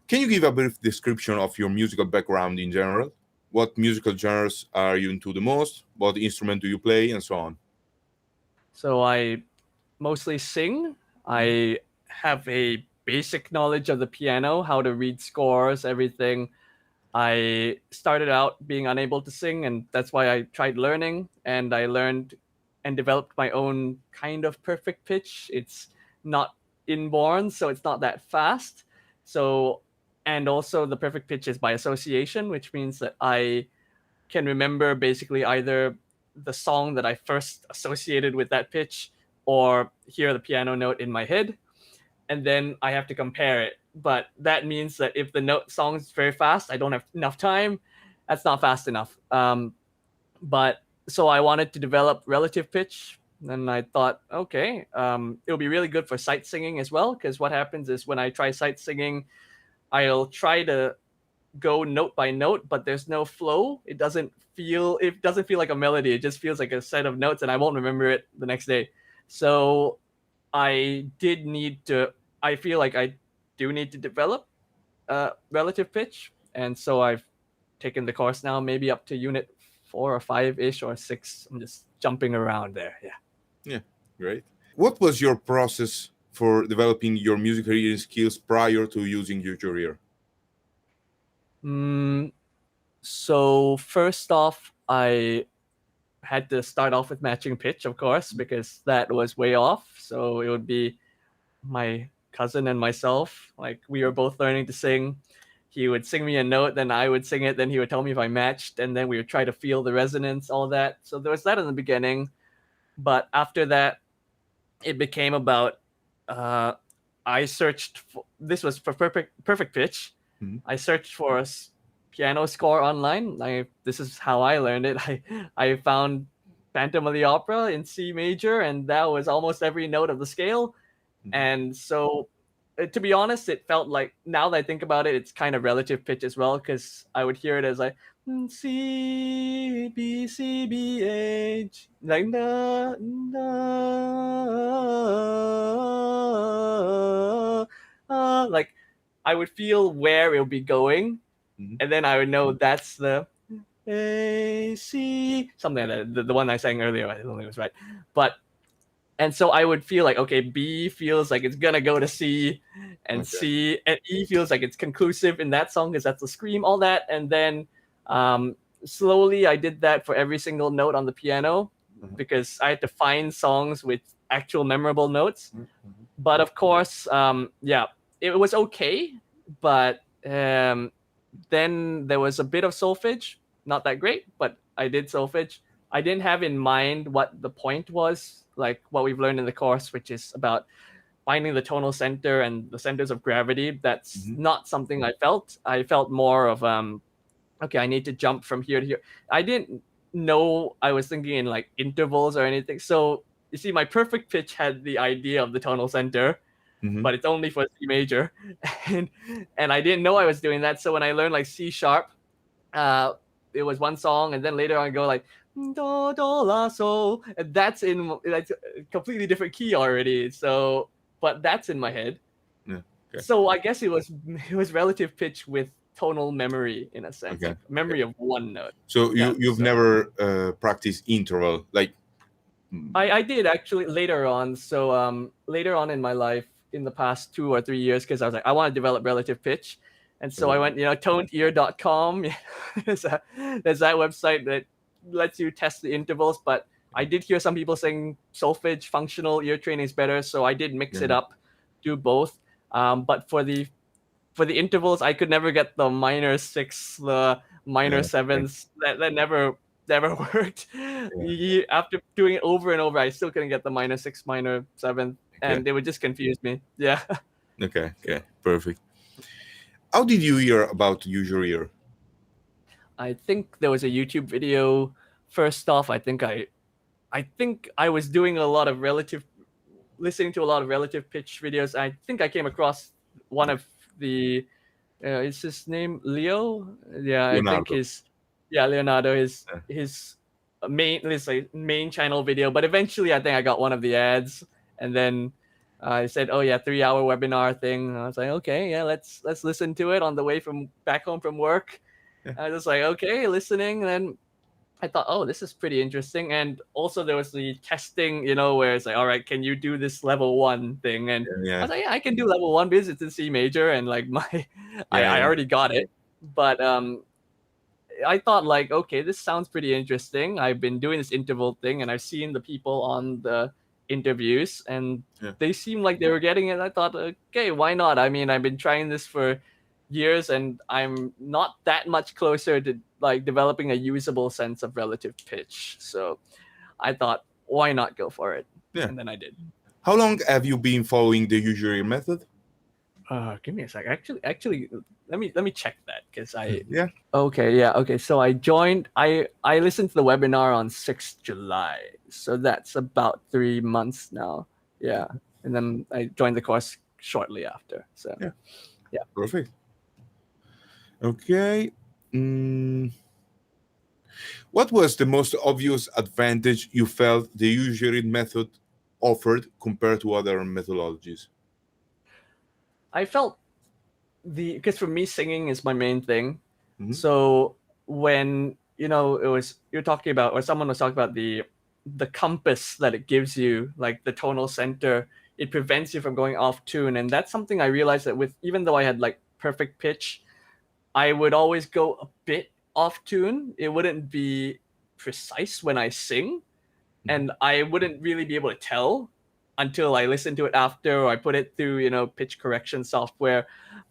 Can you give a brief description of your musical background in general? What musical genres are you into the most? What instrument do you play, and so on? So I mostly sing. I have a basic knowledge of the piano, how to read scores, everything. I started out being unable to sing, and that's why I tried learning. And I learned and developed my own kind of perfect pitch. It's not inborn, so it's not that fast. So, and also the perfect pitch is by association, which means that I can remember basically either the song that I first associated with that pitch or hear the piano note in my head, and then I have to compare it. But that means that if the note song's very fast, I don't have enough time. That's not fast enough. But so I wanted to develop relative pitch, and I thought, okay, it'll be really good for sight singing as well. Because what happens is when I try sight singing, I'll try to go note by note, but there's no flow. It doesn't feel like a melody. It just feels like a set of notes, and I won't remember it the next day. So I feel like I do need to develop relative pitch, and so I've taken the course now, maybe up to unit 4 or 5 ish or 6. I'm just jumping around there. Yeah. Yeah, great. What was your process for developing your music reading skills prior to using Usury? So first off, I had to start off with matching pitch, of course, because that was way off. So it would be my cousin and myself. Like, we were both learning to sing. He would sing me a note, then I would sing it, then he would tell me if I matched, and then we would try to feel the resonance, all that. So there was that in the beginning. But after that, it became about I searched for this was for perfect pitch. I searched for piano score online. This is how I learned it. I found Phantom of the Opera in C major, and that was almost every note of the scale. And so, to be honest, it felt like, now that I think about it, it's kind of relative pitch as well, because I would hear it as like C B C B H, like na na, like I would feel where it would be going, and then I would know that's the A C, something like that. The one I sang earlier, I don't think it was right, and so I would feel like, okay, B feels like it's gonna go to C, and C and E feels like it's conclusive in that song because that's the scream, all that. And then slowly I did that for every single note on the piano, because I had to find songs with actual memorable notes. But of course, it was okay. But then there was a bit of solfege, not that great, but I did solfege. I didn't have in mind what the point was, like what we've learned in the course, which is about finding the tonal center and the centers of gravity. That's not something I felt. I felt more of, okay, I need to jump from here to here. I didn't know I was thinking in like intervals or anything. So you see, my perfect pitch had the idea of the tonal center, but it's only for C major. and I didn't know I was doing that. So when I learned like C sharp, it was one song, and then later on I go like do do la so, and that's a completely different key already. So, but that's in my head. So I guess it was relative pitch with tonal memory, in a sense, like memory of one note. So you've never practiced interval, like? I did actually later on. So later on in my life, in the past 2 or 3 years, because I was like, I want to develop relative pitch. And so I went, toneear.com. There's that website that lets you test the intervals. But I did hear some people saying solfege, functional ear training is better. So I did mix it up, do both. But for the intervals, I could never get the minor 6, the minor 7s. That never worked. After doing it over and over, I still couldn't get the minor 6, minor 7, and it would just confuse me. Yeah. Okay, perfect. How did you hear about Usury? I think there was a YouTube video. First off, I think I was doing listening to a lot of relative pitch videos. I think I came across one of the, is his name Leo? Yeah, Leonardo. I think Leonardo, his main channel video. But eventually, I think I got one of the ads, and then I said, "Oh yeah, 3 hour webinar thing." And I was like, "Okay, yeah, let's listen to it on the way from back home from work." Yeah. I was like, "Okay, listening." And then I thought, "Oh, this is pretty interesting." And also there was the testing, where it's like, "All right, can you do this level 1 thing?" And I Yeah. was like, "Yeah, I can do level 1 because it's in C major and like I Yeah. already got it." But I thought like, okay, this sounds pretty interesting. I've been doing this interval thing and I've seen the people on the interviews and Yeah. they seemed like they were getting it. I thought, okay, why not? I mean, I've been trying this for years and I'm not that much closer to like developing a usable sense of relative pitch. So I thought, why not go for it? Yeah. And then I did. How long have you been following the Usury method? Give me a sec. Actually, let me check that because I. Yeah. Okay, yeah, okay. So I joined. I listened to the webinar on 6th July, so that's about 3 months now. Yeah, and then I joined the course shortly after. So yeah. Perfect. Okay. What was the most obvious advantage you felt the Usury method offered compared to other methodologies? I felt because for me singing is my main thing. Mhm. So when you're talking about or someone was talking about the compass that it gives you, like the tonal center, it prevents you from going off tune, and that's something I realized that with even though I had like perfect pitch, I would always go a bit off tune. It wouldn't be precise when I sing, and I wouldn't really be able to tell until I listened to it after or I put it through, pitch correction software.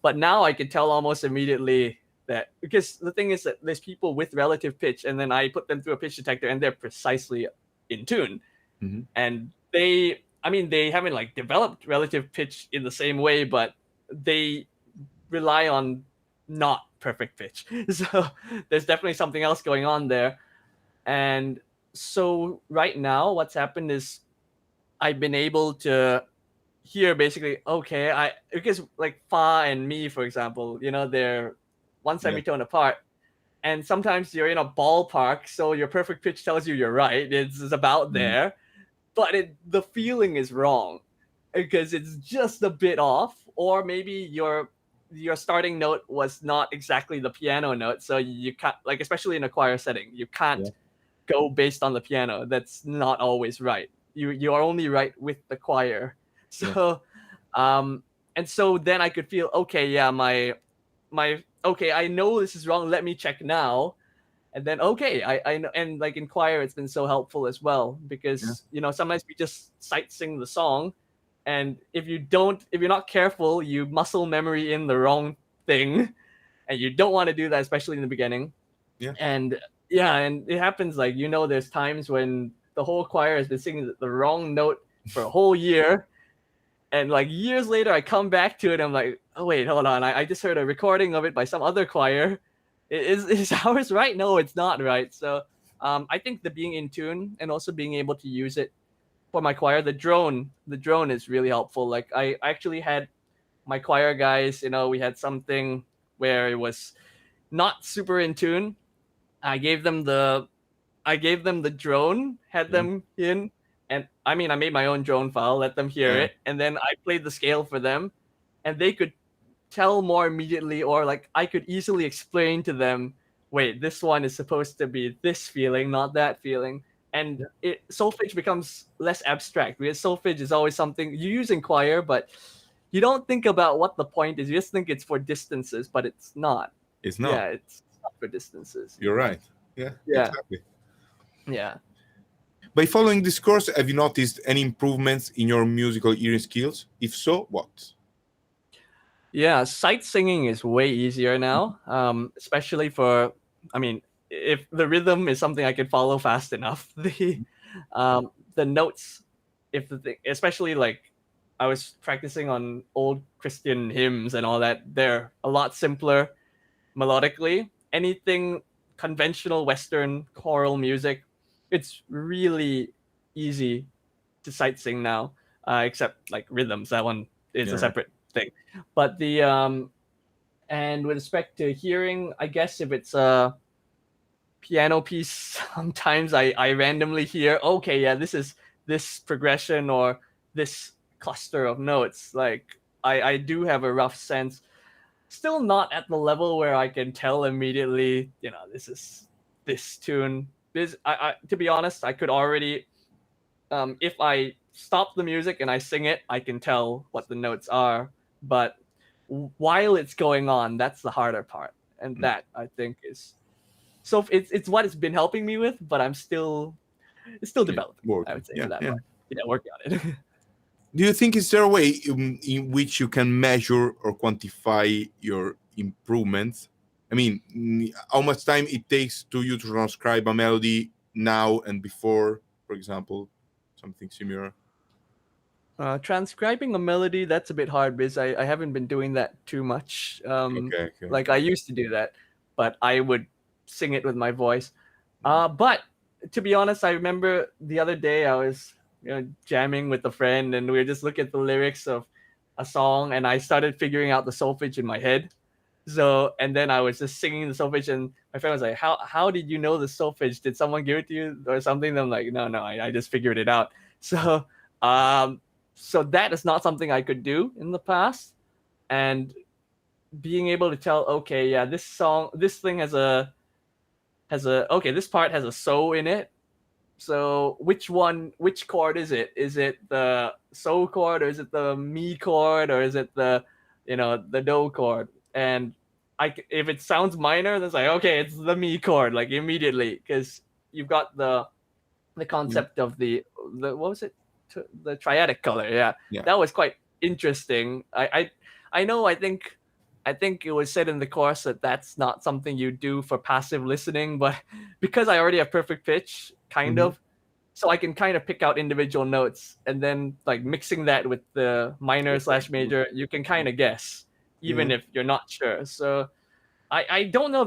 But now I can tell almost immediately that because the thing is that there's people with relative pitch and then I put them through a pitch detector and they're precisely in tune. Mm-hmm. And they haven't like developed relative pitch in the same way, but they rely on not perfect pitch. So there's definitely something else going on there. And so right now what's happened is I've been able to hear basically, okay, because like fa and mi, for example, they're one semitone apart. And sometimes you're in a ballpark, so your perfect pitch tells you you're right. It's about there, but the feeling is wrong because it's just a bit off, or maybe your starting note was not exactly the piano note, so you can't, like especially in a choir setting, you can't go based on the piano. That's not always right. You are only right with the choir. So and so then I could feel, okay, yeah, my okay, I know this is wrong, let me check now. And then okay, I know, and like in choir it's been so helpful as well because sometimes we just sight sing the song, and if you're not careful, you muscle memory in the wrong thing, and you don't want to do that, especially in the beginning. And and it happens like there's times when the whole choir has been singing the wrong note for a whole year, and like years later I come back to it, I'm like, oh wait, hold on, I just heard a recording of it by some other choir. Is ours right? No, it's not right. So I think the being in tune and also being able to use it for my choir, the drone is really helpful. Like I actually had my choir guys, we had something where it was not super in tune. I gave them the drone, had them in, and I made my own drone file, let them hear it, and then I played the scale for them, and they could tell more immediately, or like I could easily explain to them, wait, this one is supposed to be this feeling, not that feeling. And solfege becomes less abstract because solfege is always something you use in choir, but you don't think about what the point is. You just think it's for distances, but it's not. It's not. Yeah, it's not for distances. You're right. Yeah. Exactly. Yeah. By following this course, have you noticed any improvements in your musical hearing skills? If so, what? Yeah, sight singing is way easier now, especially for, if the rhythm is something I can follow fast enough, the notes, if the thing, especially like I was practicing on old Christian hymns and all that, they're a lot simpler melodically. Anything conventional Western choral music, it's really easy to sight sing now, except like rhythms. That one is a separate thing. But and with respect to hearing, I guess if it's a piano piece, sometimes I randomly hear, okay, yeah, this is this progression or this cluster of notes. Like I do have a rough sense. Still not at the level where I can tell immediately, this is this tune. This to be honest, I could already, if I stop the music and I sing it, I can tell what the notes are. But while it's going on, that's the harder part, and that I think is so. It's what it's been helping me with, but it's still developing. Working. I would say for that part. Yeah, working on it. Do you think is there a way in which you can measure or quantify your improvements? I mean, how much time it takes to you to transcribe a melody now and before, for example, something similar? Transcribing a melody, that's a bit hard because I haven't been doing that too much. Okay. Like I used to do that, but I would sing it with my voice. But to be honest, I remember the other day I was jamming with a friend and we were just looking at the lyrics of a song and I started figuring out the solfege in my head. So and then I was just singing the solfege and my friend was like, how did you know the solfege? Did someone give it to you or something? And I'm like, no, I just figured it out. So so that is not something I could do in the past. And being able to tell, okay, yeah, this thing has a okay, this part has a so in it. So which chord is it? Is it the so chord or is it the mi chord or is it the the do chord? And if it sounds minor, then it's like, okay, it's the mi chord, like immediately, because you've got the concept of the what was it? The triadic color. Yeah. That was quite interesting. I know. I think it was said in the course that that's not something you do for passive listening, but because I already have perfect pitch, kind of, so I can kind of pick out individual notes and then like mixing that with the minor / major, you can kind of guess, even if you're not sure. So I don't know.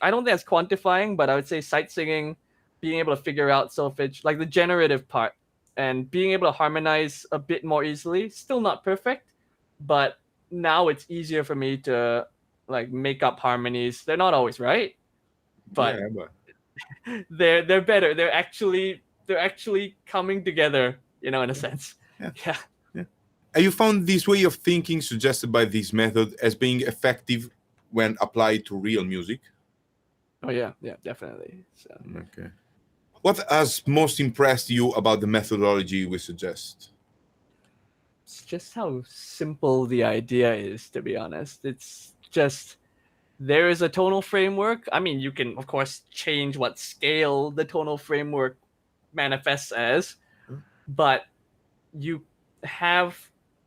I don't think that's quantifying, but I would say sight singing, being able to figure out solfege, like the generative part, and being able to harmonize a bit more easily. Still not perfect, but now it's easier for me to like make up harmonies. They're not always right, but they're better. They're actually coming together, in a sense. Yeah. Have you found this way of thinking suggested by this method as being effective when applied to real music? Oh yeah, definitely. So. Okay. What has most impressed you about the methodology we suggest? It's just how simple the idea is, to be honest. It's just there is a tonal framework. I mean, you can of course change what scale the tonal framework manifests as, but you have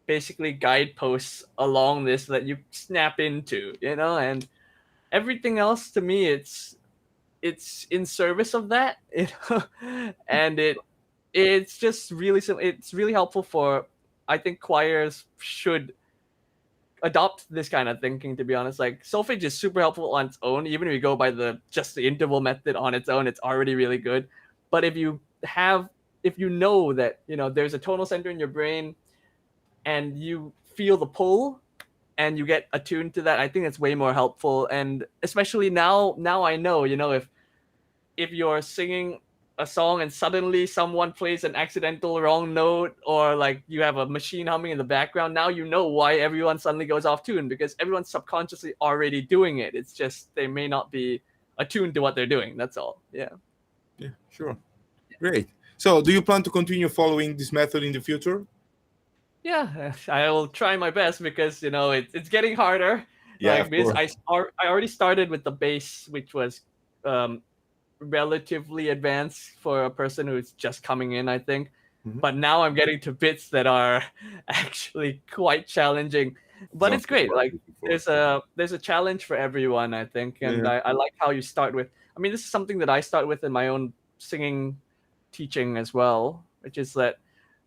basically guideposts along this that you snap into, and everything else to me it's in service of that, and it's just really simple. It's really helpful for, I think choirs should adopt this kind of thinking, to be honest. Like solfege is super helpful on its own. Even if you go by the interval method on its own, it's already really good. But if you know that there's a tonal center in your brain and you feel the pull and you get attuned to that, I think it's way more helpful. And especially now I know, if you're singing a song and suddenly someone plays an accidental wrong note, or like you have a machine humming in the background, now you know why everyone suddenly goes off tune, because everyone's subconsciously already doing it. It's just they may not be attuned to what they're doing. That's all. Yeah, sure. Great. So do you plan to continue following this method in the future? Yeah, I will try my best, because it's getting harder. Because I already started with the bass, which was relatively advanced for a person who's just coming in, I think. But now I'm getting to bits that are actually quite challenging. But it's great. Like there's a challenge for everyone, I think. And I like how you start with, I mean, this is something that I start with in my own singing teaching as well, which is that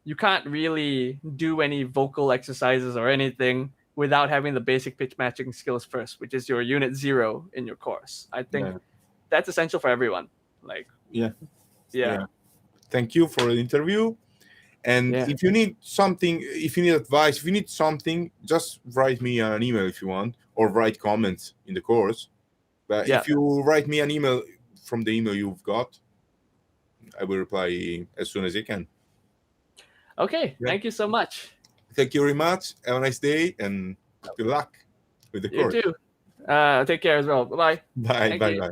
you can't really do any vocal exercises or anything without having the basic pitch matching skills first, which is your unit 0 in your course. I think that's essential for everyone. Like, yeah. Thank you for the interview. And if you need something, if you need advice, if you need something, just write me an email if you want, or write comments in the course. But if you write me an email from the email you've got, I will reply as soon as I can. Okay. Thank you so much. Thank you very much. Have a nice day and good luck with the You course. too. Take care as well. Bye bye. Bye. Thank Bye. you. Bye.